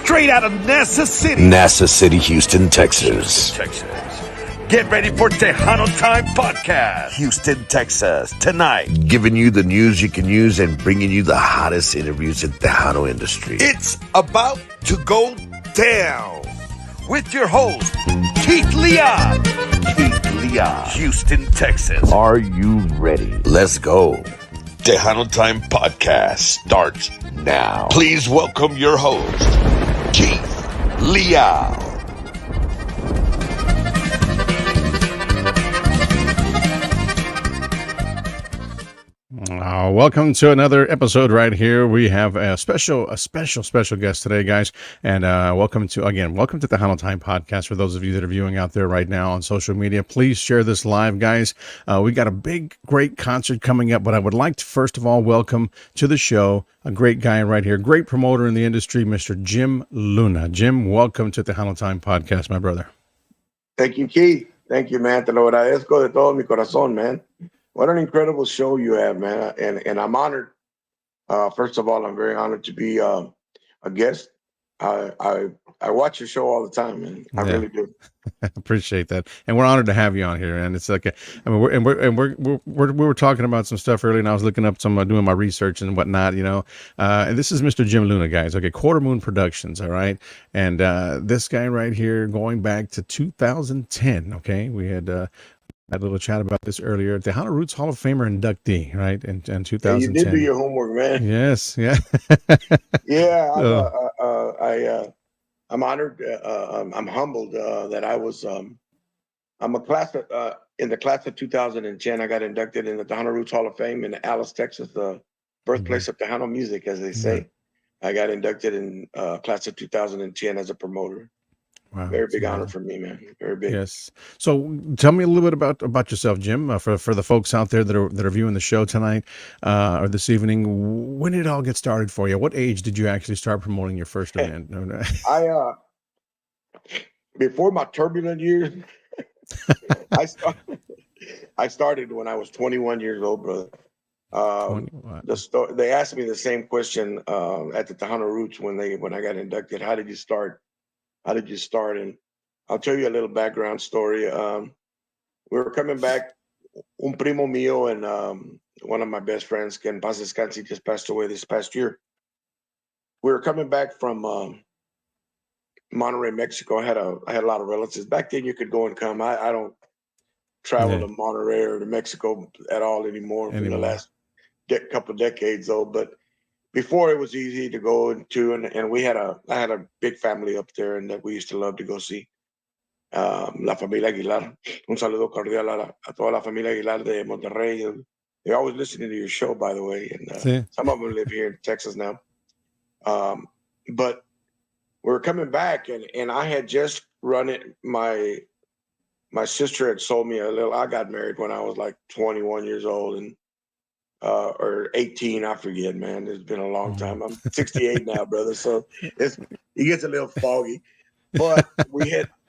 straight out of NASA City, Houston, Texas. Get ready for Tejano Time Podcast, Houston, Texas, tonight. Giving you the news you can use and bringing you the hottest interviews in the Tejano industry. It's about to go down with your host, Keith Leal. Houston, Texas. Are you ready? Let's go. Tejano Time Podcast starts Now. Please welcome your host, Keith Leal. Welcome to another episode right here. We have a special guest today, guys. And welcome to Tejano Time Podcast. For those of you that are viewing out there right now on social media, please share this live, guys. We got a great concert coming up, but I would like to first of all welcome to the show a great guy right here, great promoter in the industry, Mr. Jim Luna. Jim, welcome to Tejano Time Podcast, my brother. Thank you, Keith. Thank you, man. Te lo agradezco de todo mi corazón, man. What an incredible show you have, man. And I'm honored. First of all, I'm very honored to be a guest. I watch your show all the time, man. I really do. Appreciate that, and we're honored to have you on here. And it's like, we were talking about some stuff earlier, and I was looking up doing my research and whatnot, you know. And this is Mr. Jim Luna, guys. Okay, QUARTERMOON Productions, all right. And this guy right here, going back to 2010. Okay, we had a little chat about this earlier. Tejano Roots Hall of Famer inductee, right? In 2010. You did do your homework, man. Yes, yeah. Yeah, I'm honored. I'm humbled that I was. I'm a class in the class of 2010. I got inducted in the Tejano Roots Hall of Fame in Alice, Texas, the birthplace of Tejano music, as they say. I got inducted in class of 2010 as a promoter. Wow, very big honor for me, man. Very big. Yes. So tell me a little bit about yourself, Jim, for the folks out there that are viewing the show tonight or this evening. When did it all get started for you? What age did you actually start promoting your first event? Before my turbulent years, I started when I was 21 years old, brother. They asked me the same question at the Tejano Roots when I got inducted. How did you start? And I'll tell you a little background story. We were coming back, un primo mío and one of my best friends, que en paz descanse, just passed away this past year. We were coming back from Monterrey, Mexico. I had a lot of relatives. Back then you could go and come. I don't travel to Monterrey or to Mexico at all anymore. For the last couple of decades though, but before it was easy to go into, and I had a big family up there, and that we used to love to go see. La familia Aguilar. Un saludo cordial a toda la familia Aguilar de Monterrey. They're always listening to your show, by the way, and some of them live here in Texas now. But we were coming back, and I had just run it. My sister had sold me a little. I got married when I was like 21 years old, and or 18, I forget, man. It's been a long time. I'm 68 now, brother. So it gets a little foggy. But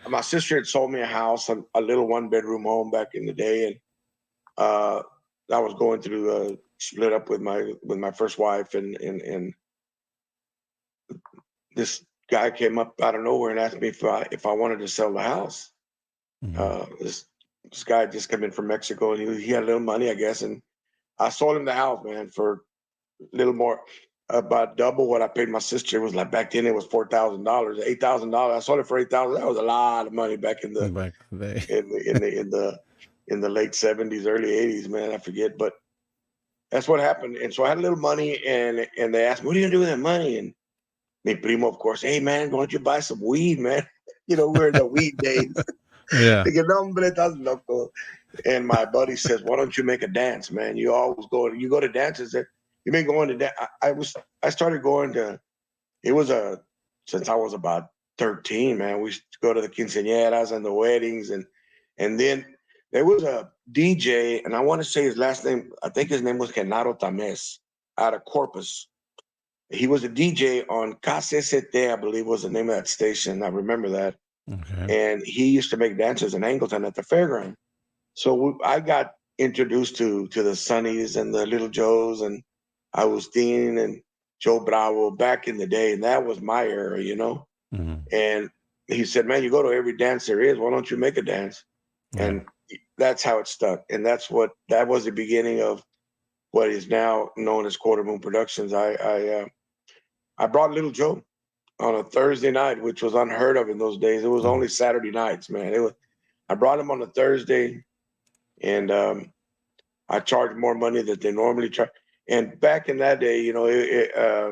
my sister had sold me a house, a little 1-bedroom home back in the day, and I was going through split up with my first wife, and this guy came up out of nowhere and asked me if I wanted to sell the house. This guy had just come in from Mexico, and he had a little money, I guess, and I sold him the house, man, for a little more, about double what I paid my sister. It was like back then it was $4,000, $8,000. I sold it for $8,000. That was a lot of money back in the in the late 70s, early 80s, man. I forget, but that's what happened. And so I had a little money, and they asked me, "What are you gonna do with that money?" And mi primo, of course, "Hey, man, why don't you buy some weed, man?" You know, we're in the weed days. Yeah. Hombre, estás loco. And my buddy says, "Why don't you make a dance, man? You always go to dances. You've been going to dance." I started going to. It was since I was about 13, man. We used to go to the quinceañeras and the weddings, and then there was a DJ, and I want to say his last name. I think his name was Genaro Tamés, out of Corpus. He was a DJ on KCST, I believe was the name of that station. I remember that. Okay. And he used to make dances in Angleton at the fairground. So I got introduced to the Sonnies and the Little Joes and Agustin and Joe Bravo back in the day. And that was my era, you know. And he said, man, you go to every dance there is. Why don't you make a dance? Yeah. And that's how it stuck. And that was the beginning of what is now known as QUARTERMOON Productions. I brought Little Joe on a Thursday night, which was unheard of in those days. It was only Saturday nights, man. I brought him on a Thursday, and I charged more money than they normally charge. And back in that day, you know,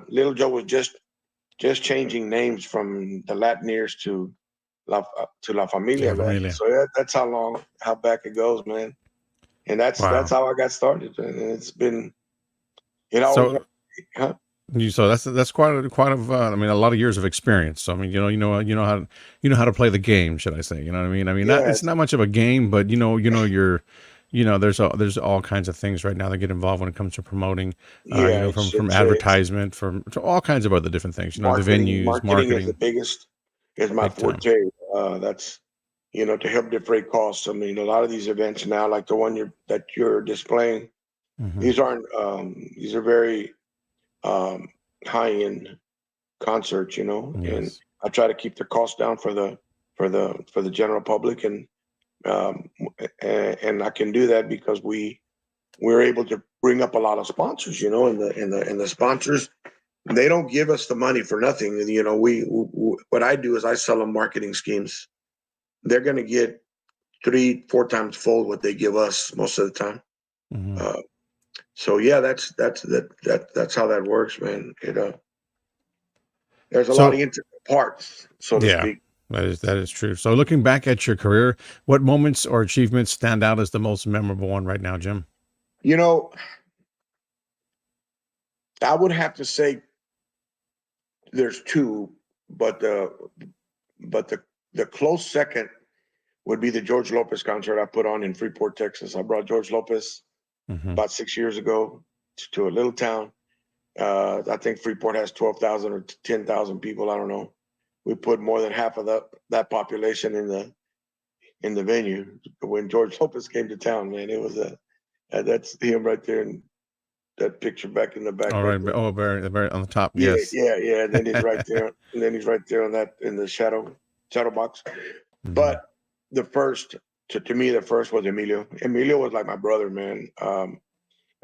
Little Joe was just changing names from the Latin ears to La Familia, La man. Familia. So that's how back it goes, man. And that's how I got started. And it's been, so huh? So that's quite a I mean, a lot of years of experience. So I mean, you know how to play the game, should I say? You know what I mean? I mean, it's not much of a game, but there's all kinds of things right now that get involved when it comes to promoting. From advertisement, to all kinds of other different things. You know, the venues, marketing is the biggest. Is my forte. That's to help defray costs. I mean, a lot of these events now, like the one that you're displaying, these aren't. These are very high-end concerts, and I try to keep the cost down for the general public, and I can do that because we're able to bring up a lot of sponsors, and the sponsors, they don't give us the money for nothing. What I do is I sell them marketing schemes. They're going to get 3-4 times fold what they give us most of the time. So yeah, that's how that works, man. There's a lot of intricate parts, so to speak. That is true. So looking back at your career, what moments or achievements stand out as the most memorable one right now, Jim? I would have to say there's two, but the close second would be the George Lopez concert I put on in Freeport, Texas. I brought George Lopez about 6 years ago to a little town. I think Freeport has 12,000 or 10,000 people. I don't know. We put more than half of that population in the venue. When George Lopez came to town, man, it was that's him right there in that picture back in the back. All right. Oh, very on the top. Yeah, yes. Yeah. And then he's right there. And then he's right there in the shadow box. But the first, to me, the first was Emilio. Emilio was like my brother, man.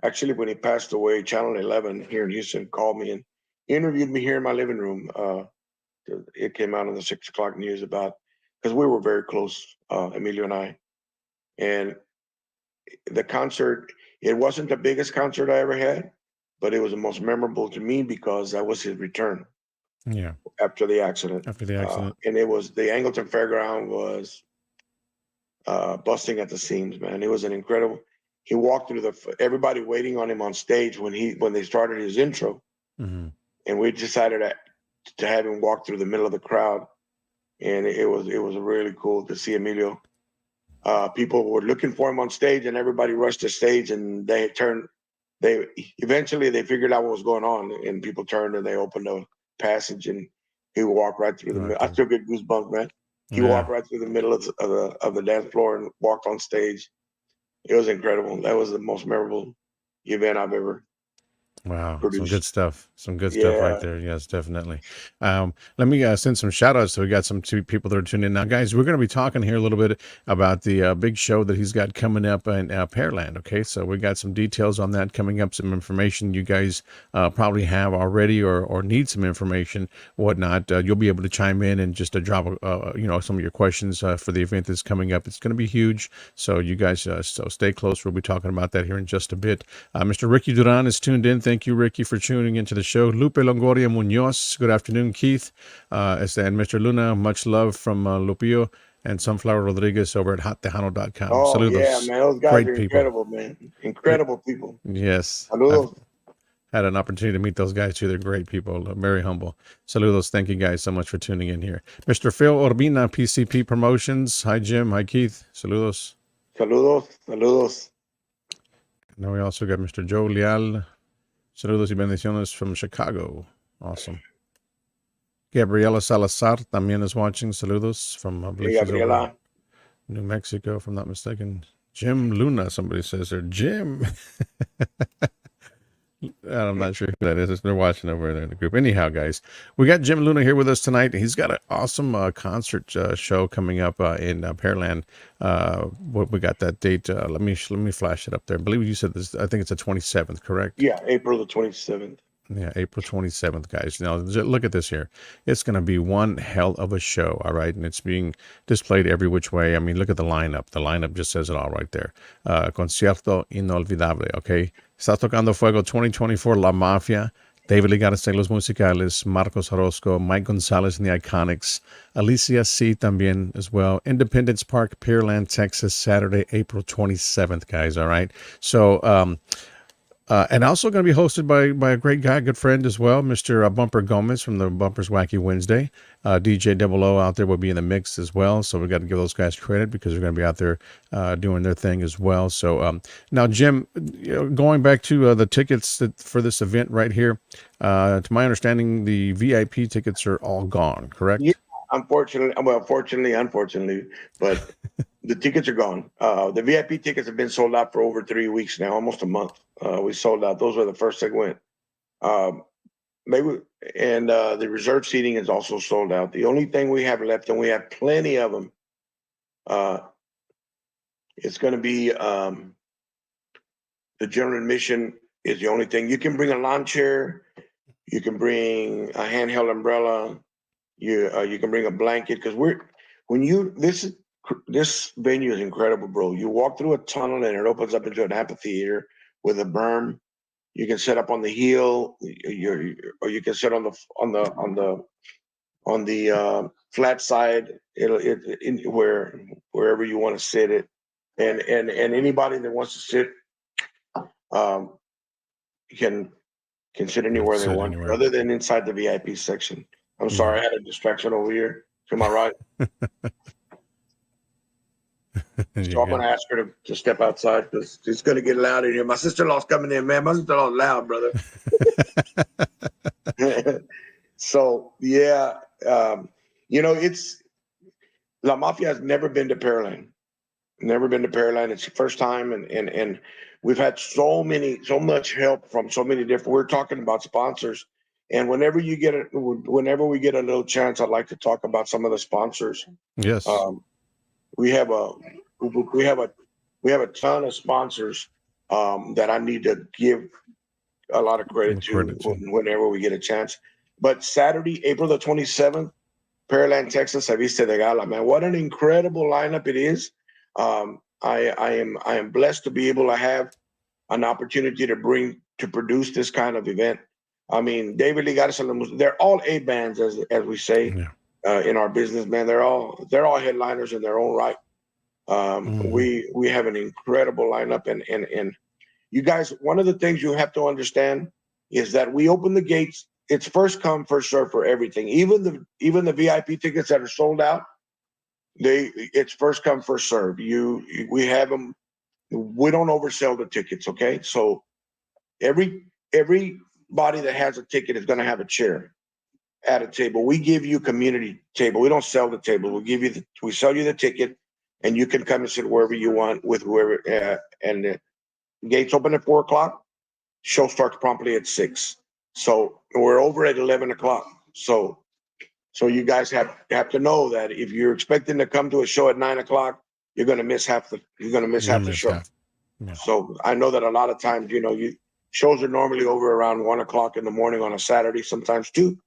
Actually, when he passed away, Channel 11 here in Houston called me and interviewed me here in my living room. It came out on the 6 o'clock news because we were very close, Emilio and I. And the concert, it wasn't the biggest concert I ever had, but it was the most memorable to me because that was his return. Yeah. After the accident. And it was, the Angleton Fairground was busting at the seams, man. It was an incredible. He walked through everybody waiting on him on stage when they started his intro, and we decided to have him walk through the middle of the crowd, and it was really cool to see Emilio. People were looking for him on stage, and everybody rushed the stage, and eventually they figured out what was going on, and people turned and they opened a passage, and he walked right through the middle. I still get goosebumps, man. He walked right through the middle of the dance floor and walked on stage. It was incredible. That was the most memorable event I've ever Wow. produced. Some good stuff right there. Yes, definitely. Let me send some shout outs. So we got some two people that are tuning in now, guys. We're going to be talking here a little bit about the big show that he's got coming up in Pearland. Okay. So we got some details on that coming up, some information you guys probably have already or need some information, whatnot. You'll be able to chime in and just drop, some of your questions for the event that's coming up. It's going to be huge. So you guys, so stay close. We'll be talking about that here in just a bit. Mr. Ricky Duran is tuned in. Thank you, Ricky, for tuning into the show. Lupe Longoria Munoz, good afternoon, Keith. And Mr. Luna, much love from Lupillo and Sunflower Rodriguez over at hottejano.com. Oh, Saludos. yeah, man. Those guys Great are people. incredible, man. Incredible people. Yes. Saludos. I've had an opportunity to meet those guys too. They're great people. Very humble. Saludos. Thank you guys so much for tuning in here. Mr. Phil Urbina, PCP Promotions. Hi, Jim. Hi, Keith. Saludos. Saludos. Now we also got Mr. Joe Leal. Saludos y bendiciones from Chicago. Awesome. Gabriela Salazar también is watching. Saludos from Gabriela. New Mexico, if I'm not mistaken. Jim Luna, somebody says there. Jim. I'm not sure who that is. They're watching over there in the group. Anyhow, guys, we got Jim Luna here with us tonight. He's got an awesome concert show coming up in Pearland. We got that date. Let me flash it up there. I believe you said this. I think it's the 27th, correct? Yeah, April the 27th. Yeah, April 27th, guys. Now, look at this here. It's going to be one hell of a show, all right? And it's being displayed every which way. I mean, look at the lineup. The lineup just says it all right there. Concierto inolvidable, okay? Está tocando fuego 2024, La Mafia, David Ligares en los musicales, Marcos Orozco, Mike Gonzalez and the Iconics, Alicia C. también as well. Independence Park, Pearland, Texas, Saturday, April 27th, guys, all right? So, and also going to be hosted by a great guy, good friend as well, Mr. Bumper Gomez from the Bumpers Wacky Wednesday. DJ Double O out there will be in the mix as well. So we got to give those guys credit because they're going to be out there doing their thing as well. So now, Jim, going back to the tickets for this event right here, to my understanding, the VIP tickets are all gone, correct? Yeah, unfortunately, but the tickets are gone. The VIP tickets have been sold out for over 3 weeks now, almost a month. We sold out. Those were the first that went. The reserve seating is also sold out. The only thing we have left, and we have plenty of them, it's going to be the general admission is the only thing. You can bring a lawn chair. You can bring a handheld umbrella. You can bring a blanket because this venue is incredible, bro. You walk through a tunnel and it opens up into an amphitheater with a berm. You can set up on the hill, or you can sit on the flat side. Wherever you want to sit it, and anybody that wants to sit can sit anywhere they want, other than inside the VIP section. I'm sorry, I had a distraction over here to my right. So I'm going to ask her to step outside because it's going to get loud in here. My sister-in-law's coming in, man. My sister-in-law's loud, brother. So, yeah, it's La Mafia has never been to Pearland. Never been to Pearland. It's the first time, and we've had so much help from so many different. We're talking about sponsors, and whenever we get a little chance, I'd like to talk about some of the sponsors. Yes. We have a ton of sponsors that I need to give a lot of credit to whenever we get a chance. But Saturday, April the 27th, Pearland, Texas, Vista de Gala, man, what an incredible lineup it is. I am blessed to be able to have an opportunity to produce this kind of event. I mean, David Ligares, they're all A bands, as we say. Yeah. In our business, man, they're all headliners in their own right. We have an incredible lineup, and you guys, one of the things you have to understand is that we open the gates. It's first come, first serve for everything. Even the VIP tickets that are sold out, it's first come, first serve. We have them. We don't oversell the tickets, okay? So everybody that has a ticket is going to have a chair at a table. We give you community table. We don't sell the table. We sell you the ticket, and you can come and sit wherever you want with whoever. And the gates open at 4:00. Show starts promptly at 6. So we're over at 11 o'clock. So you guys have to know that if you're expecting to come to a show at 9 o'clock, you're going to miss half the show. Yeah. So I know that a lot of times, shows are normally over around 1 o'clock in the morning on a Saturday, sometimes 2.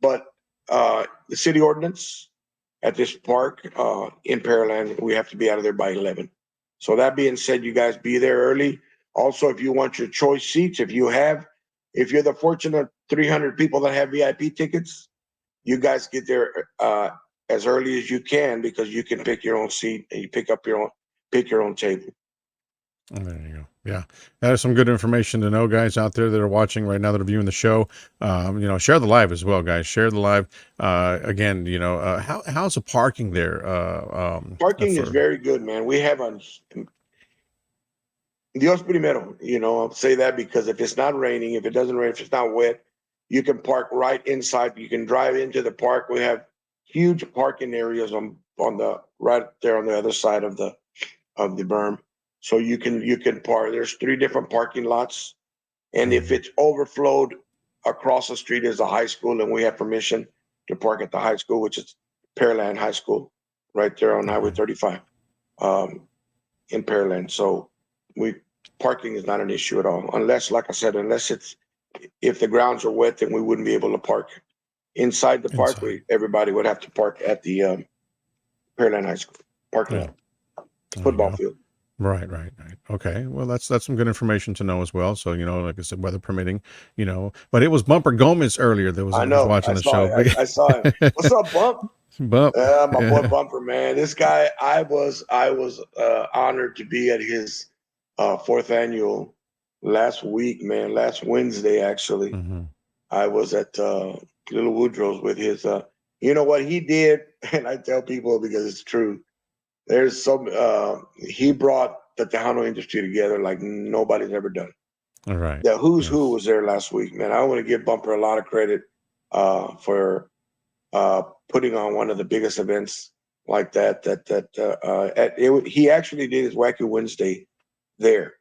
But the city ordinance at this park in Pearland, we have to be out of there by 11. So that being said, you guys be there early. Also, if you want your choice seats, if you're the fortunate 300 people that have VIP tickets, you guys get there as early as you can because you can pick your own seat and you pick your own table. Oh, there you go. Yeah, that is some good information to know, guys out there that are watching right now that are viewing the show. Share the live as well, guys. Share the live. Again, how's the parking there? Parking is very good, man. We have Dios primero. I'll say that because if it's not raining, if it doesn't rain, if it's not wet, you can park right inside. You can drive into the park. We have huge parking areas on the right there on the other side of the berm. So you can park. There's 3 different parking lots And if it's overflowed across the street is a high school, and we have permission to park at the high school, which is Pearland High School, right there on Highway 35 in Pearland. So parking is not an issue at all, unless, like I said, if the grounds are wet, then we wouldn't be able to park inside the park. Everybody would have to park at the Pearland High School parking lot, football field. Right. Okay. Well, that's some good information to know as well. So, like I said, weather permitting, but it was Bumper Gomez earlier that was watching the show. I saw him. What's up, Bump? Bump. Yeah, my boy Bumper, man. This guy, I was honored to be at his 4th annual last week, man. Last Wednesday, actually. I was at Little Woodrow's with his, you know what he did? And I tell people because it's true. There's he brought the Tejano industry together like nobody's ever done. All right. The who's who was there last week, man. I want to give Bumper a lot of credit for putting on one of the biggest events like that. He actually did his Wacky Wednesday there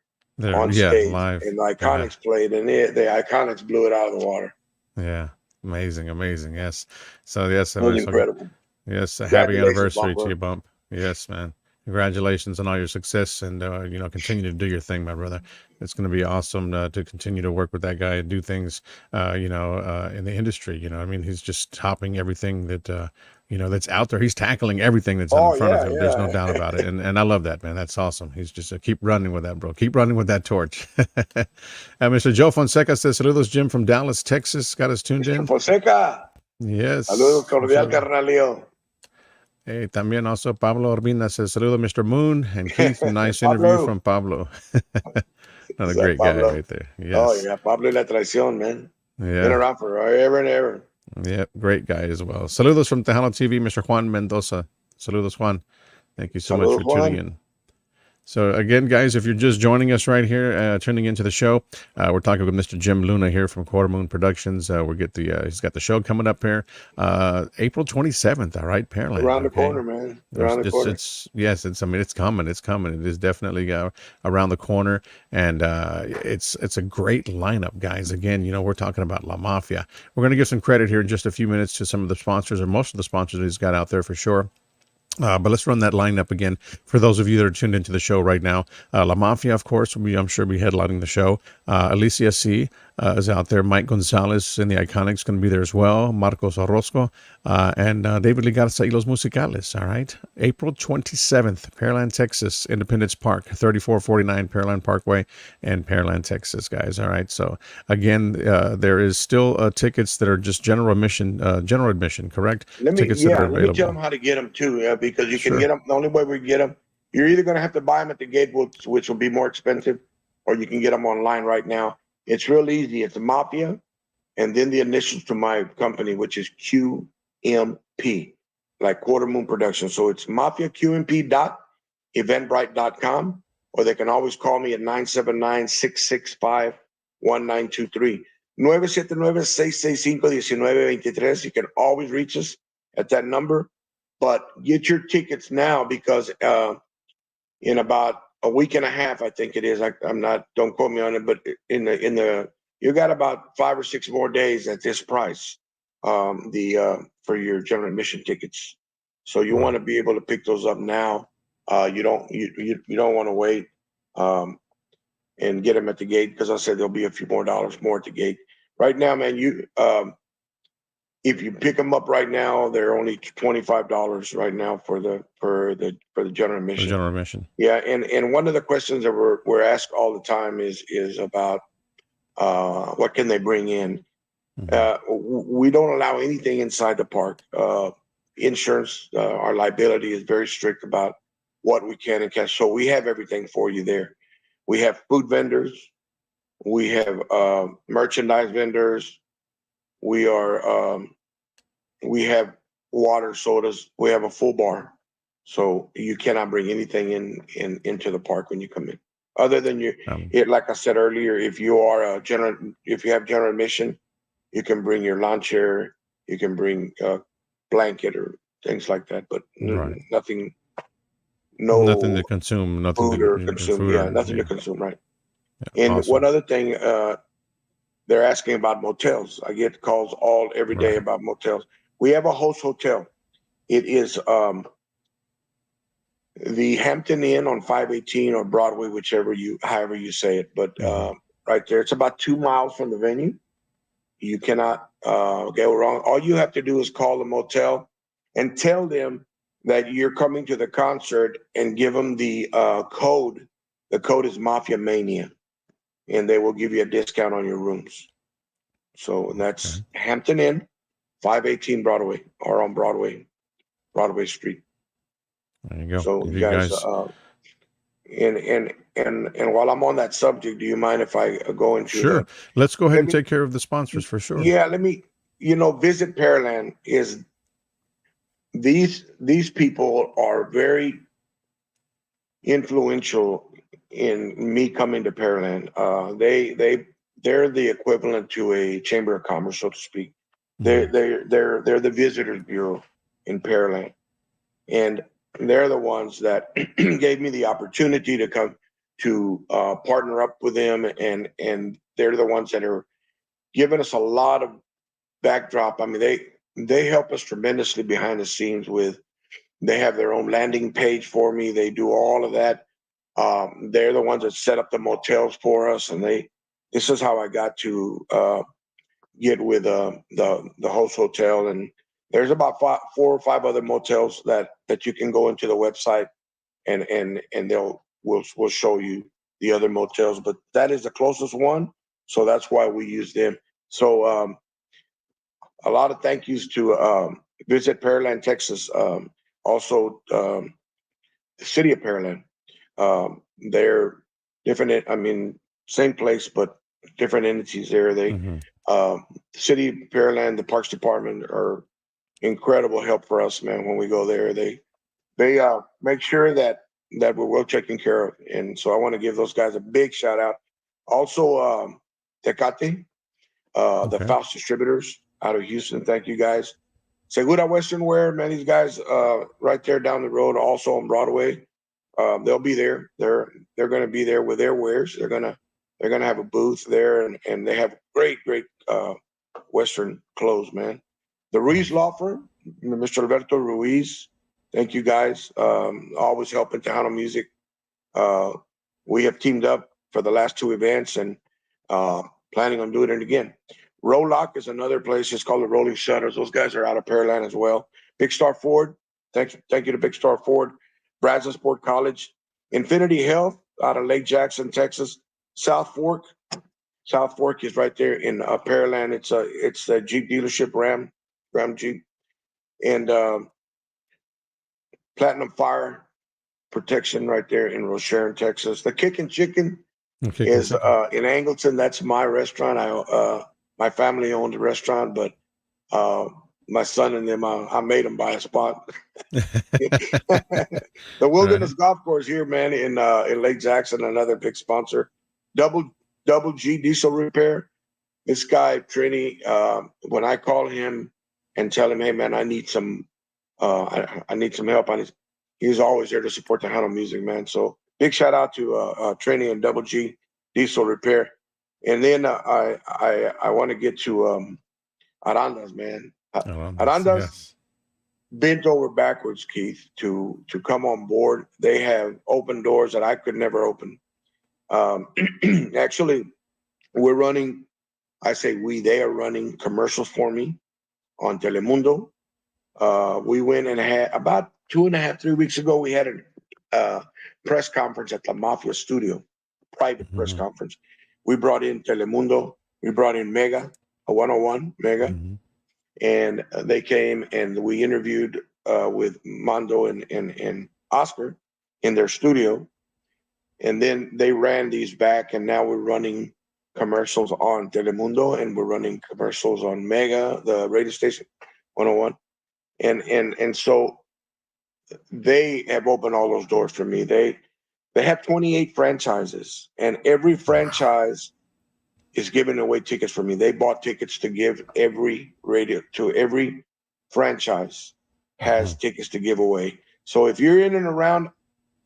on stage, live. And the Iconics played, and the Iconics blew it out of the water. Yeah, amazing. Yes. So yes, it was incredible. Yes, a happy anniversary to you, Bump. Yes, man. Congratulations on all your success, and continue to do your thing, my brother. It's going to be awesome to continue to work with that guy and do things, in the industry. He's just topping everything that that's out there. He's tackling everything that's in front of him. There's no doubt about it, and I love that, man. That's awesome. He's just keep running with that, bro. Keep running with that torch. Mr. Joe Fonseca says, "Saludos, Jim from Dallas, Texas." Got us tuned in. Fonseca. Yes. Saludos cordial, carnalio. Hey, también also Pablo Urbina says, "Saludo, Mr. Moon," and Keith, nice interview from Pablo. Another great guy right there. Yes. Oh, yeah, Pablo y la traición, man. Yeah. Been around forever and ever. Yeah, great guy as well. Saludos from Tejano TV, Mr. Juan Mendoza. Saludos, Juan. Thank you so much for tuning in. So again, guys, if you're just joining us right here, tuning into the show, we're talking with Mr. Jim Luna here from QUARTERMOON Productions. He's got the show coming up here, April 27th. All right, Pearland. Around the corner, man. Around the corner. It's coming. It's coming. It is definitely around the corner, and it's a great lineup, guys. Again, we're talking about La Mafia. We're going to give some credit here in just a few minutes to some of the sponsors, or most of the sponsors he's got out there for sure. But let's run that lineup again for those of you that are tuned into the show right now. La Mafia, of course, I'm sure be headlining the show. Alicia C. Is out there. Mike Gonzalez in the Iconics going to be there as well. Marcos Orozco and David Ligarza y los Musicales. All right. April 27th, Pearland, Texas, Independence Park, 3449 Pearland Parkway in Pearland, Texas, guys. All right. So again, there is still tickets that are just general admission, correct? Let me tell them how to get them too, because you can get them. The only way we get them, you're either going to have to buy them at the gate, which will be more expensive, or you can get them online right now. It's real easy. It's Mafia, and then the initials to my company, which is QMP, like QUARTERMOON Productions. So it's mafiaqmp.eventbrite.com, or they can always call me at 979-665-1923. 979-665-1923. You can always reach us at that number, but get your tickets now, because in about a week and a half, I think it is. Don't quote me on it, but you got about 5 or 6 more days at this price, for your general admission tickets. So you want to be able to pick those up now. You don't want to wait and get them at the gate, because I said there'll be a few more dollars more at the gate. Right now, man, if you pick them up right now, they're only $25 right now for the general admission. The general admission. Yeah, and one of the questions that we're asked all the time is about what can they bring in. We don't allow anything inside the park. Insurance, our liability is very strict about what we can and can't. So we have everything for you there. We have food vendors. We have merchandise vendors. We have water, sodas. We have a full bar, so you cannot bring anything into the park when you come in, other than like I said earlier, if you have general admission, you can bring your lawn chair, you can bring a blanket or things like that, but nothing. Nothing to consume. Nothing food to consume. Nothing to consume. Right. Yeah, and awesome. one other thing, they're asking about motels. I get calls every day about motels. We have a host hotel. It is the Hampton Inn on 518 or Broadway, however you say it. But right there, it's about 2 miles from the venue. You cannot go wrong. All you have to do is call the motel and tell them that you're coming to the concert and give them the code. The code is Mafia Mania, and they will give you a discount on your rooms. So that's Hampton Inn, 518 Broadway, or on Broadway Street. There you go. So you guys, and while I'm on that subject, do you mind if I go into Sure. Let's go ahead and take care of the sponsors for sure. Yeah, let me. Visit Pearland is these people are very influential in me coming to Pearland. They're the equivalent to a chamber of commerce, so to speak. They're the visitors bureau in Pearland, and they're the ones that gave me the opportunity to come to partner up with them, and they're the ones that are giving us a lot of backdrop. I mean, they help us tremendously behind the scenes they have their own landing page for me. They do all of that. They're the ones that set up the motels for us, and this is how I got to get with the host hotel. And there's about 4 or 5 other motels that you can go into the website and we'll show you the other motels, but that is the closest one. So that's why we use them. So a lot of thank yous to Visit Pearland, Texas. Also, the city of Pearland. They're different. I mean, same place, but different entities there. The city of Pearland, the Parks Department are incredible help for us, man. When we go there, they make sure that we're well taken care of. And so I want to give those guys a big shout out. Also, Tecate, the Faust Distributors out of Houston. Thank you guys. Segura Western Wear, man, these guys right there down the road, also on Broadway. They'll be there. They're going to be there with their wares. They're gonna have a booth there, and they have great Western clothes, man. The Ruiz Law Firm, Mr. Alberto Ruiz. Thank you guys. Always helping Tejano music. We have teamed up for the last 2 events and planning on doing it again. Rolock is another place. It's called the Rolling Shutters. Those guys are out of Pearland as well. Big Star Ford. Thank you to Big Star Ford. Brazos Sport College. Infinity Health out of Lake Jackson, Texas. South Fork. South Fork is right there in Pearland. It's a Jeep dealership, Ram Jeep. And Platinum Fire Protection right there in Rocheron, Texas. The Kickin' Chicken is in Angleton. That's my restaurant. My family owned the restaurant, but my son and them, I made them buy a spot. The Wilderness Golf Course here, man, in Lake Jackson, another big sponsor. Double G Diesel Repair. This guy Trini, when I call him and tell him, hey man, I need some help. He's always there to support the Tejano music, man. So big shout out to Trini and Double G Diesel Repair. And then I want to get to Arandas, man. Arandas bent over backwards, Keith, to come on board. They have opened doors that I could never open. Actually, we're running. I say they are running commercials for me on Telemundo. We went and had about 2.5-3 weeks ago. We had a press conference at the Mafia studio, private press conference. We brought in Telemundo. We brought in Mega, a 101 Mega, and they came and we interviewed with Mondo and Oscar in their studio, and then they ran these back, and now we're running commercials on Telemundo, and we're running commercials on Mega, the radio station, 101, and so they have opened all those doors for me. They have 28 franchises, and every franchise is giving away tickets for me. They bought tickets to give every franchise has tickets to give away. So if you're in and around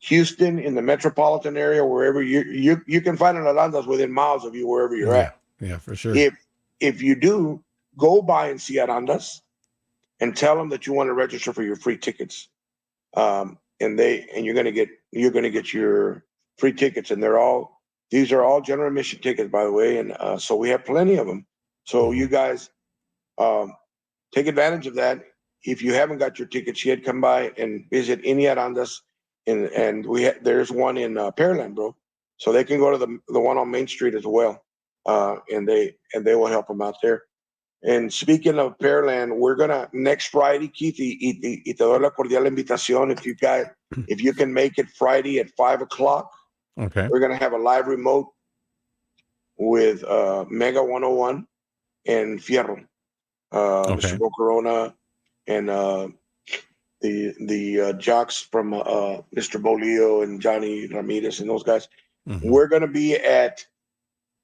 Houston, in the metropolitan area, wherever you can find an Arandas within miles of you, wherever you're at. Yeah, for sure. If you do, go by and see Arandas and tell them that you want to register for your free tickets. And you're gonna get your free tickets, and these are all general admission tickets, by the way, and so we have plenty of them. So you guys take advantage of that. If you haven't got your tickets yet, come by and visit any Arandas, and there's one in Pearland, bro. So they can go to the one on Main Street as well, and they will help them out there. And speaking of Pearland, we're gonna next Friday, Keith, y te doy la cordial invitación. If you can make it Friday at 5:00, okay, we're gonna have a live remote with Mega 101 and Fierro, okay, Mr. Bocarona, and the jocks from Mr. Bolio and Johnny Ramirez and those guys. We're gonna be at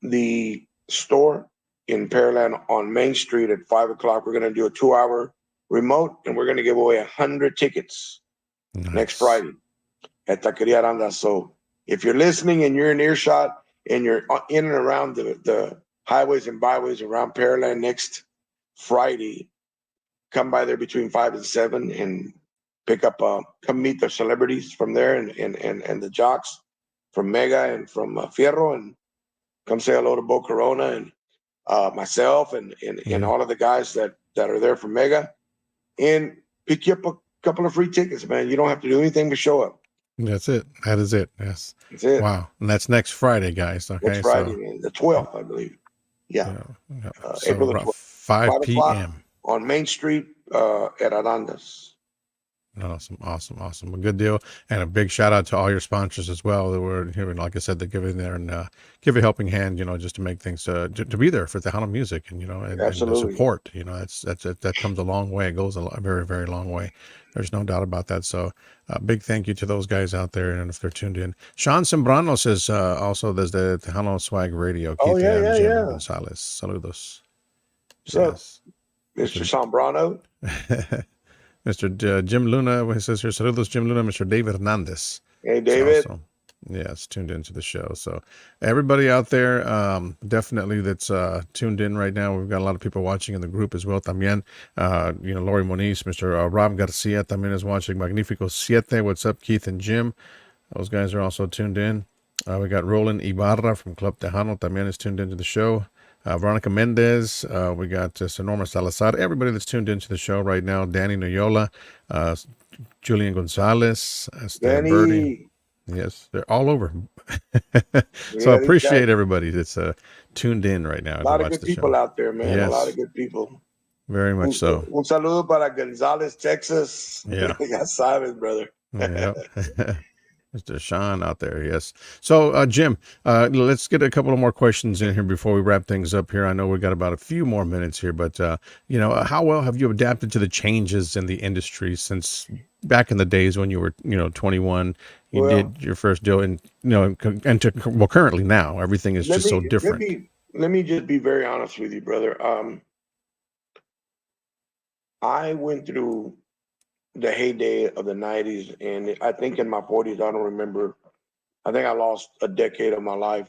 the store in Pearland on Main Street at 5:00. We're going to do a 2-hour remote, and we're going to give away 100 tickets next Friday at Taqueria Aranda. So if you're listening and you're in earshot and you're in and around the highways and byways around Pearland next Friday, come by there between 5 and 7 and come meet the celebrities from there and the jocks from Mega and from Fierro, and come say hello to Bo Corona and myself and all of the guys that are there from Mega, and pick you up a couple of free tickets, man. You don't have to do anything but show up. That's it. That is it. Yes. That's it. Wow. And that's next Friday, guys. Okay. Next Friday, man, the 12th, I believe. Yeah. So April the 12th. 5 p.m. on Main Street at Arandas. Awesome. A good deal. And a big shout out to all your sponsors as well that were here. And like I said, they give in there and give a helping hand, just to make things, to be there for Tejano music and, and the support, that comes a long way. It goes a very, very long way. There's no doubt about that. So big thank you to those guys out there. And if they're tuned in, Sean Sembrano says also there's the Tejano Swag Radio. Keith, Jim Gonzalez. Saludos. So, yes. Mr. Sembrano. Mr. Jim Luna, he says here, saludos, Jim Luna, Mr. David Hernandez. Hey, David. It's tuned into the show. So everybody out there, definitely that's tuned in right now. We've got a lot of people watching in the group as well. También, Lori Moniz, Mr. Rob Garcia también is watching. Magnifico Siete. What's up, Keith and Jim? Those guys are also tuned in. We got Roland Ibarra from Club Tejano también is tuned into the show. Veronica Mendez, we got Sonorma Salazar, everybody that's tuned into the show right now, Danny Noyola, Julian Gonzalez, Danny. Birdie. Yes, they're all over. So I appreciate everybody that's tuned in right now. A lot of good people out there, man. Yes. A lot of good people. Very much so. Un saludo para Gonzales, Texas. Yeah. Ya sabes, brother. Yeah. Mr. Sean out there, yes. So, Jim, let's get a couple of more questions in here before we wrap things up here. I know we got about a few more minutes here, but, how well have you adapted to the changes in the industry since back in the days when you were, 21, you did your first deal and, currently now, everything is just so different. Let me just be very honest with you, brother. I went through the heyday of the 90s, and I think in my 40s, I don't remember. I think I lost a decade of my life.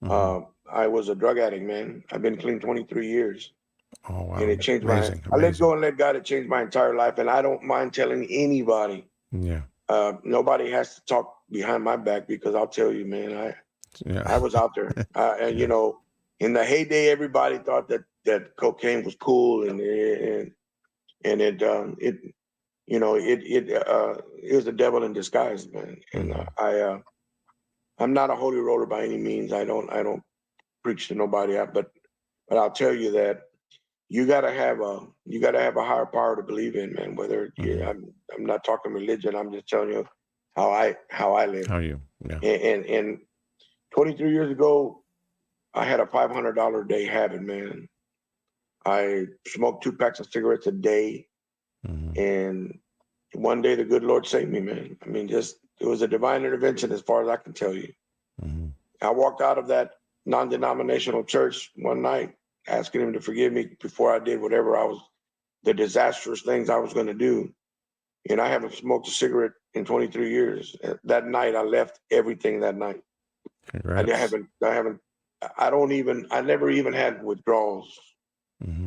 I was a drug addict, man. I've been clean 23 years. Oh, wow. And it changed I let go and let God. It changed my entire life, and I don't mind telling anybody. Yeah. Nobody has to talk behind my back, because I'll tell you, man, I was out there. And in the heyday, everybody thought that cocaine was cool, and it was the devil in disguise, man. And I'm not a holy roller by any means. I don't preach to nobody, but I'll tell you that you gotta have a higher power to believe in, man. Whether I'm not talking religion, I'm just telling you how I live. How you? Yeah. And 23 years ago, I had a $500 a day habit, man. I smoked 2 packs of cigarettes a day. And one day the good Lord saved me, man. I mean, it was a divine intervention as far as I can tell you. I walked out of that non-denominational church one night asking him to forgive me before I did the disastrous things I was going to do. And I haven't smoked a cigarette in 23 years. That night I left everything that night. Congrats. I never even had withdrawals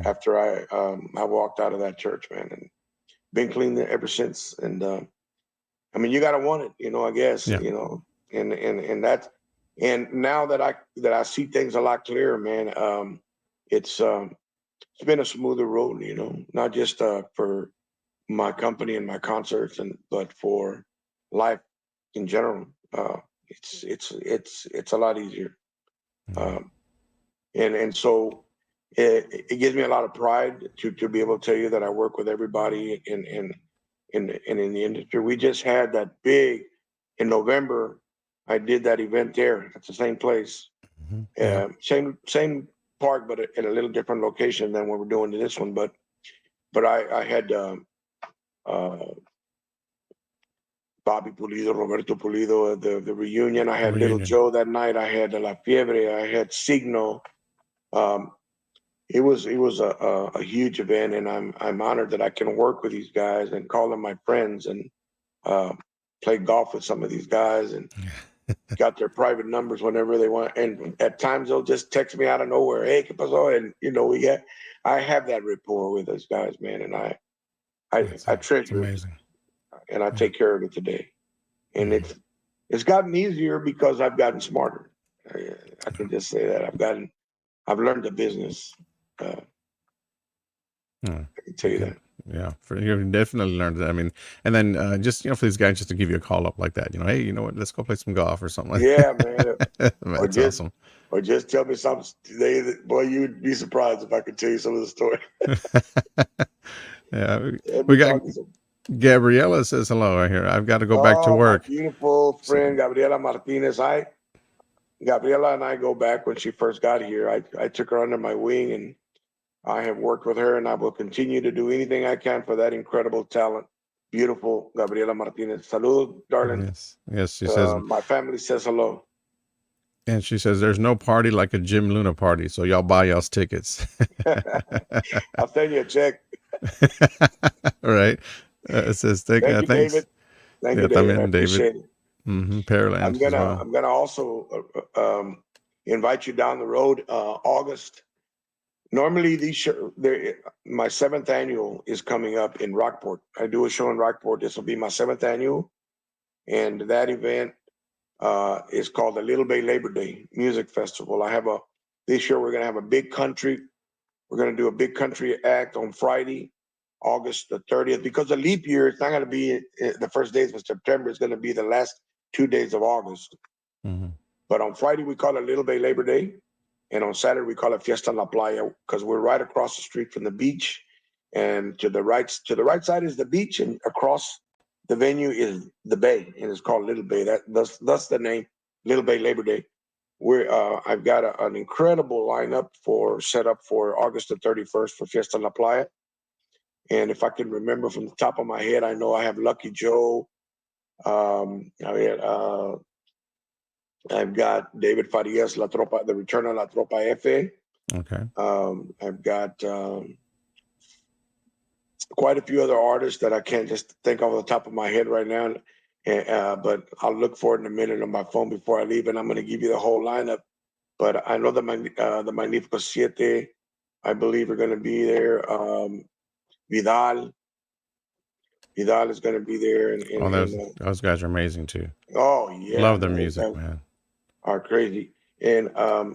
after I walked out of that church, man, and been clean ever since. And I mean, you got to want it, I guess, Yeah. and that, and now that I see things a lot clearer, man, it's been a smoother road, not just for my company and my concerts, but for life in general. It's a lot easier, and so it gives me a lot of pride to be able to tell you that I work with everybody in the industry. We just had that big in November. I did that event there at the same place, Yeah. same park, but at a little different location than what we're doing to this one. But I had Bobby Pulido, Roberto Pulido, the reunion. I had Little Reunion. Joe that night. I had La Fiebre. I had Signo. It was a huge event, and I'm honored that I can work with these guys and call them my friends and play golf with some of these guys and got their private numbers whenever they want. And at times they'll just text me out of nowhere, "Hey, ¿qué pasó?" And I have that rapport with those guys, man, and I treasure it, amazing. and I take care of it today. And it's gotten easier because I've gotten smarter. I can just say that I've learned the business. I can tell you that. Yeah, you definitely learned that. I mean, and then just for these guys just to give you a call up like that, hey, you know what? Let's go play some golf or something. Yeah, man. That's awesome. Or just tell me something today. Boy, you'd be surprised if I could tell you some of the story. Yeah, we got Gabriela says hello right here. I've got to go back to work. My beautiful friend Gabriela Martinez. Gabriela and I go back when she first got here. I took her under my wing, and I have worked with her, and I will continue to do anything I can for that incredible talent. Beautiful Gabriela Martinez. Salud, darling. Yes, she says. My family says hello. And she says, "There's no party like a Jim Luna party, so y'all buy y'all's tickets." I'll send you a check. All right. It says, Thank you, thanks. David. Thank you, David. I appreciate it. Pearland I'm gonna also invite you down the road, August. Normally, my 7th annual is coming up in Rockport. I do a show in Rockport. This will be my 7th annual, and that event is called the Little Bay Labor Day Music Festival. This year we're gonna have a big country. We're gonna do a big country act on Friday, August the 30th. Because of leap year, it's not gonna be the first days of September. It's gonna be the last 2 days of August. But on Friday we call it Little Bay Labor Day. And on Saturday, we call it Fiesta en la Playa because we're right across the street from the beach. And to the right side is the beach, and across the venue is the bay, and it's called Little Bay. That's the name, Little Bay Labor Day. I've got an incredible lineup set up for August the 31st for Fiesta en la Playa. And if I can remember from the top of my head, I know I have Lucky Joe. I've got David Farias, the Return of La Tropa F. Okay. I've got quite a few other artists that I can't just think off the top of my head right now. But I'll look for it in a minute on my phone before I leave, and I'm going to give you the whole lineup. But I know the Magnifico Siete, I believe, are going to be there. Vidal is going to be there. Those guys are amazing too. Oh yeah, love their music, man. Are crazy. And I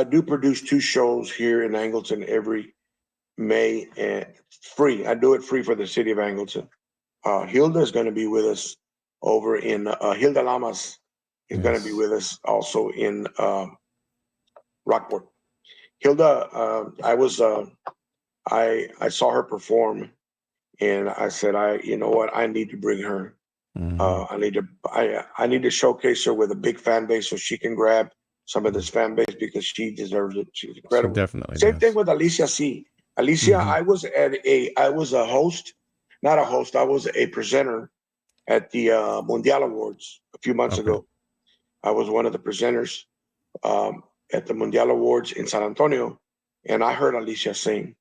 do produce 2 shows here in Angleton every May, and free. I do it free for the city of Angleton. Hilda is going to be with us over in Hilda Lamas is going to be with us also in Rockport. Hilda, I saw her perform, and I said, you know what, I need to bring her. I need to showcase her with a big fan base so she can grab some of this fan base because she deserves it. She's incredible. She definitely Same does. thing with Alicia C. Alicia, I was a host, not a host. I was a presenter at the Mundial Awards a few months ago. I was one of the presenters at the Mundial Awards in San Antonio, and I heard Alicia sing,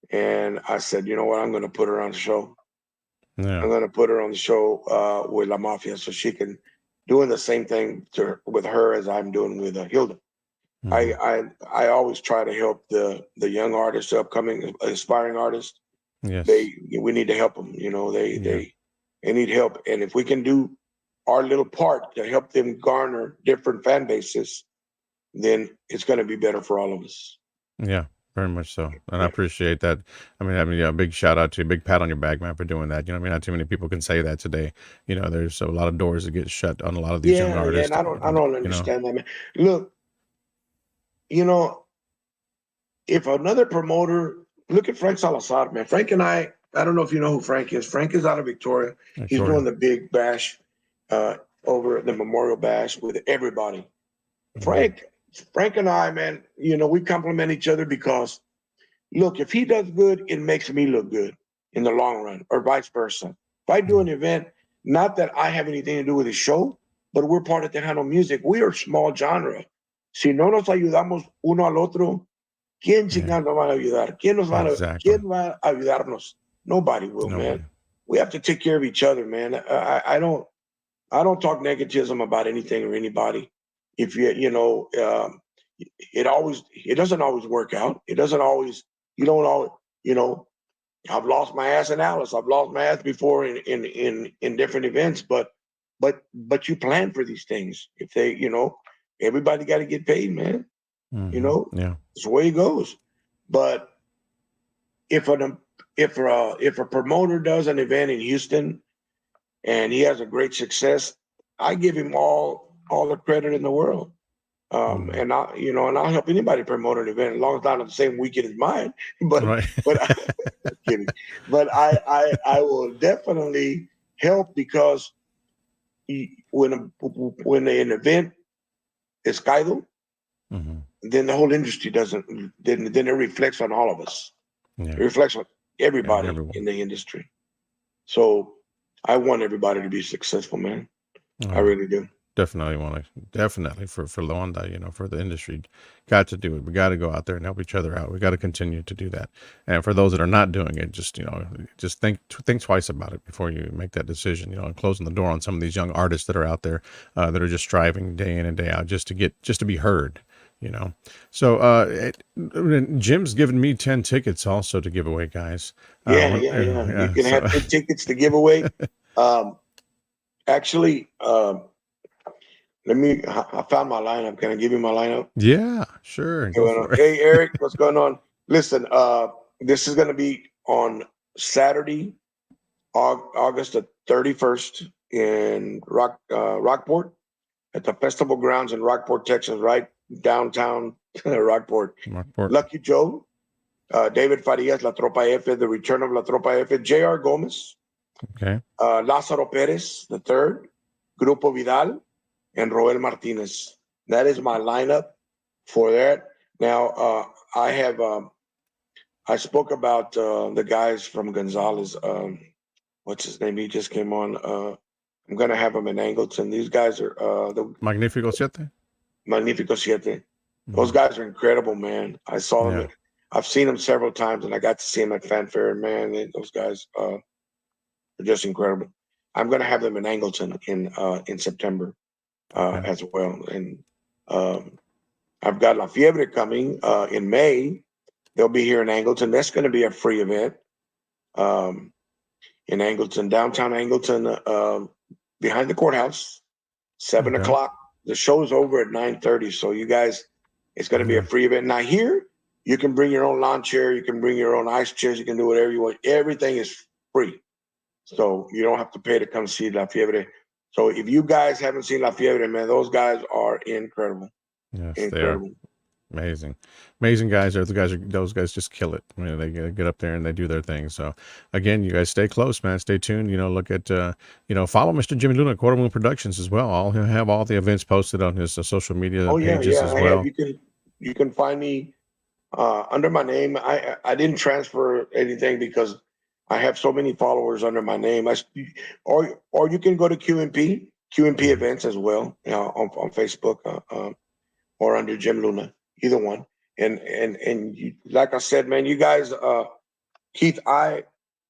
and I said, you know what, I'm going to put her on the show. Yeah. I'm going to put her on the show with La Mafia so she can doing the same thing with her as I'm doing with Hilda. I always try to help the young artists, the upcoming aspiring artists. Yes. We need to help them. They need help, and if we can do our little part to help them garner different fan bases, then it's going to be better for all of us. Yeah, very much so. And I appreciate that. I mean, yeah, a big shout out to you, big pat on your back, man, for doing that. You know, I mean, not too many people can say that today. You know, there's a lot of doors that get shut on a lot of these young artists. And I don't understand that, man. Look, if another promoter, look at Frank Salazar, man. Frank and I don't know if you know who Frank is. Frank is out of Victoria. He's doing the big bash over at the Memorial Bash with everybody. Frank and I, man, we compliment each other because, look, if he does good, it makes me look good in the long run, or vice versa. If I do an event, not that I have anything to do with the show, but we're part of Tejano music. We are small genre. Si no nos ayudamos uno al otro, ¿quién chingado nos va a ayudar? ¿Quién va a ayudarnos? Nobody will, man. We have to take care of each other, man. I don't talk negativism about anything or anybody. If it doesn't always work out. It doesn't always, I've lost my ass in Alice. I've lost my ass before in different events, but you plan for these things. If they, everybody got to get paid, man. It's the way it goes. But if a promoter does an event in Houston and he has a great success, I give him all the credit in the world. And I'll help anybody promote an event as long as it's not on the same weekend as mine. But kidding. But I will definitely help, because when an event is caído, then the whole industry doesn't. Then it reflects on all of us. Yeah. It reflects on everybody in the industry. So I want everybody to be successful, man. I really do. Definitely for Luanda, for the industry, got to do it. We got to go out there and help each other out. We got to continue to do that. And for those that are not doing it, just think twice about it before you make that decision. And closing the door on some of these young artists that are out there that are just striving day in and day out just to be heard. So Jim's given me 10 tickets also to give away, guys. Yeah. You can have 10 tickets to give away. Actually, I found my lineup. Can I give you my lineup? Yeah, sure. Hey, Eric, what's going on? Listen, this is going to be on Saturday, August the 31st in Rockport, at the festival grounds in Rockport, Texas, right downtown Rockport. Lucky Joe, David Farias, La Tropa F, the return of La Tropa F, J.R. Gomez, Lázaro Perez, the third, Grupo Vidal, and Roel Martinez. That is my lineup for that. Now, I spoke about the guys from Gonzales. What's his name? He just came on. I'm going to have him in Angleton. These guys are the Magnifico Siete. Magnifico Siete. Those guys are incredible, man. I saw them. I've seen them several times, and I got to see them at Fanfare. Man, those guys are just incredible. I'm going to have them in Angleton in September as well. And I've got La Fiebre coming in May. They'll be here in Angleton. That's going to be a free event in Angleton, downtown Angleton, behind the courthouse, 7 o'clock. The show's over at 9:30. So you guys, it's going to be a free event. Now here, you can bring your own lawn chair. You can bring your own ice chairs. You can do whatever you want. Everything is free. So you don't have to pay to come see La Fiebre. So if you guys haven't seen La Fiebre, man, those guys are incredible. Yes, incredible. They are. Amazing guys. Those guys just kill it. They get up there and they do their thing. So again, you guys stay close, man. Stay tuned. Look at follow Mr. Jimmy Luna, Quartermoon Productions as well. He'll have all the events posted on his social media pages as well. You can find me under my name. I didn't transfer anything because I have so many followers under my name. Or you can go to QMP events as well, on Facebook or under Jim Luna. Either one. And you, like I said, man, you guys, Keith, I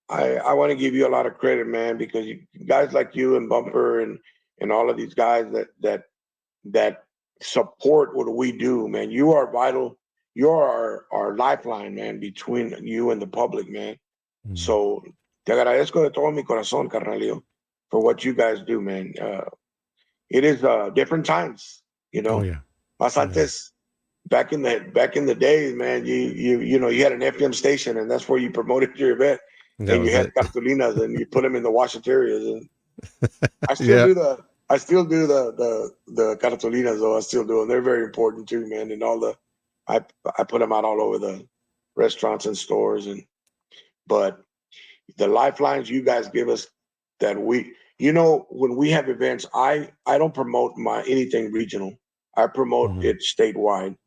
want to give you a lot of credit, man, because guys like you and Bumper and and all of these guys that support what we do, man. You are vital. You are our lifeline, man, between you and the public, man. So te agradezco de todo mi corazón, carnalio, for what you guys do, man. It is different times, you know. Oh yeah. Más antes, back in the days, man, you know, you had an FM station, and that's where you promoted your event, and you had cartulinas, and you put them in the washaterias. And I still do the cartulinas, though. I still do them. They're very important too, man. And I put them out all over the restaurants and stores, but the lifelines you guys give us, that you know, when we have events, I don't promote anything regional. I promote it statewide.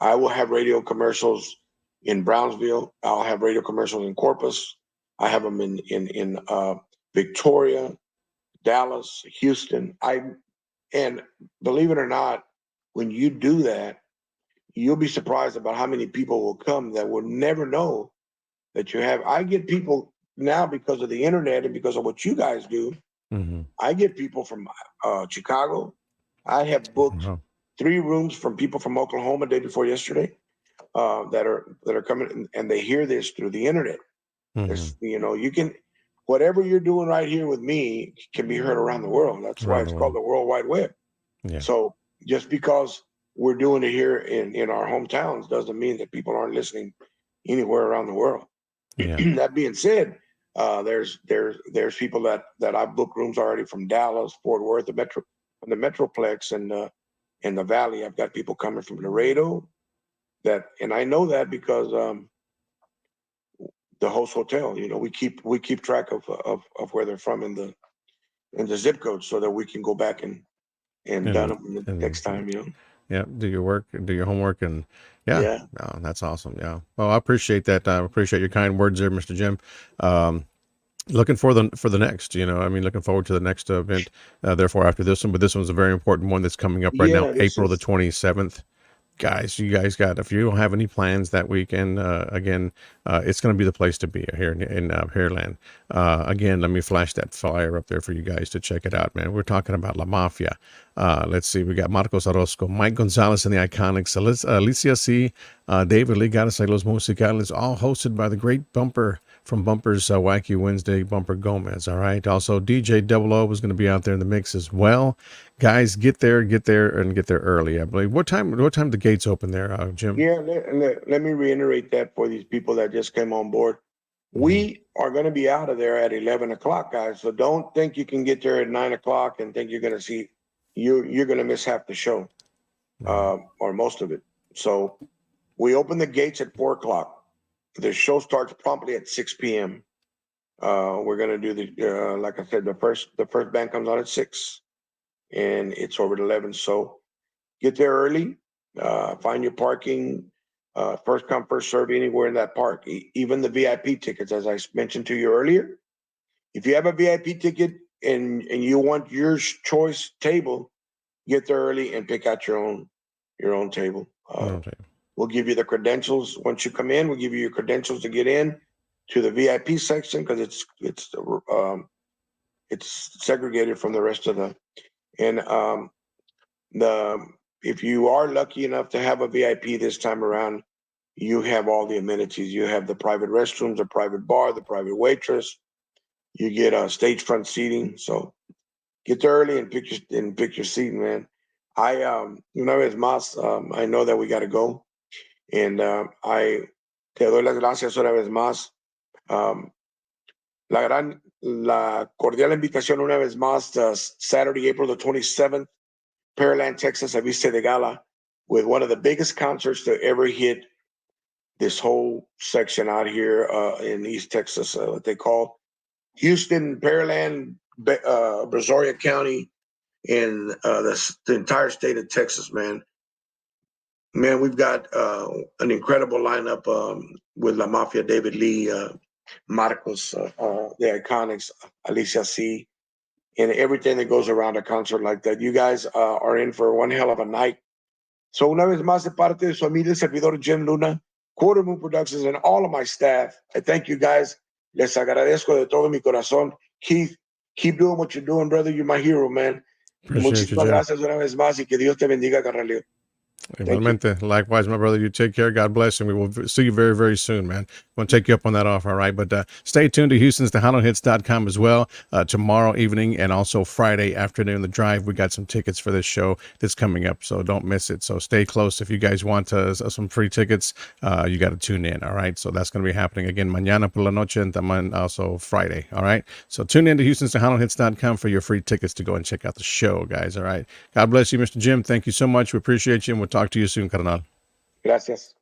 I will have radio commercials in Brownsville. I'll have radio commercials in Corpus. I have them in Victoria, Dallas, Houston. And believe it or not, when you do that, you'll be surprised about how many people will come that will never know that you have. I get people now because of the internet and because of what you guys do. I get people from Chicago. I have booked 3 rooms from people from Oklahoma day before yesterday that are coming, and they hear this through the internet. You know, you can, whatever you're doing right here with me can be heard around the world. That's why it's called the World Wide Web. Yeah. So just because we're doing it here in our hometowns doesn't mean that people aren't listening anywhere around the world. Yeah. That being said, there's people that I've booked rooms already from Dallas, Fort Worth, the Metroplex, and in the Valley. I've got people coming from Laredo, and I know that because the host hotel, you know, we keep track of where they're from in the zip code, so that we can go back and done them the next time, you know. Yeah, do your work, do your homework, and no, that's awesome. Yeah, well, I appreciate that. I appreciate your kind words there, Mr. Jim. Looking for the next, you know, I mean, looking forward to the next event. Therefore, after this one, but this one's a very important one that's coming up right now, April the 27th. Guys, you guys got, if you don't have any plans that weekend, again, it's going to be the place to be here in Pearland. Again, let me flash that flyer up there for you guys to check it out, man. We're talking about La Mafia. Let's see, we got Marcos Orozco, Mike Gonzalez and the Iconics, Alicia C., David Lee, Gatos y los Musicales, all hosted by the great Bumper from Bumper's Wacky Wednesday, Bumper Gomez, all right? Also, DJ Double O was going to be out there in the mix as well. Guys, get there, and get there early, I believe. What time the gates open there, Jim? Yeah, let me reiterate that for these people that just came on board. We are going to be out of there at 11 o'clock, guys. So don't think you can get there at 9 o'clock and think you're going to see, you're going to miss half the show, or most of it. So we open the gates at 4 o'clock. The show starts promptly at 6 p.m. We're going to do like I said, the first band comes on at 6, and it's over at 11. So get there early, find your parking, first come, first serve anywhere in that park, even the VIP tickets, as I mentioned to you earlier. If you have a VIP ticket and you want your choice table, get there early and pick out your own table. We'll give you the credentials once you come in. We'll give you your credentials to get in to the VIP section, because it's segregated from the rest of if you are lucky enough to have a VIP this time around, you have all the amenities. You have the private restrooms, the private bar, the private waitress. You get stage front seating. So get there early and pick your seat, man. Una vez más, I know that we got to go. And I te doy las gracias una vez más. La cordial invitación una vez más to Saturday, April the 27th, Pearland, Texas, a Vista de Gala, with one of the biggest concerts to ever hit this whole section out here in East Texas, what they call Houston, Pearland, Brazoria County, and the entire state of Texas, man. Man, we've got an incredible lineup with La Mafia, David Lee, Marcos, the Iconics, Alicia C., and everything that goes around a concert like that. You guys are in for one hell of a night. So una vez más, de parte de su amigo, servidor Jim Luna, QUARTERMOON Productions, and all of my staff, I thank you guys. Les agradezco de todo mi corazón. Keith, keep doing what you're doing, brother. You're my hero, man. Appreciate you, Muchísimas Jim. gracias una vez más y que Dios te bendiga, Carralio. Igualmente. Likewise, my brother, you take care. God bless, and we will see you very, very soon, man. Want to take you up on that offer, all right? But stay tuned to Houston's TejanoHits.com as well. Tomorrow evening and also Friday afternoon, The Drive, we got some tickets for this show that's coming up, so don't miss it. So stay close. If you guys want some free tickets, you got to tune in, all right? So that's going to be happening again mañana por la noche and also Friday, all right? So tune in to Houston's TejanoHits.com for your free tickets to go and check out the show, guys, all right? God bless you, Mr. Jim. Thank you so much. We appreciate you, and we'll talk to you soon, carnal. Gracias.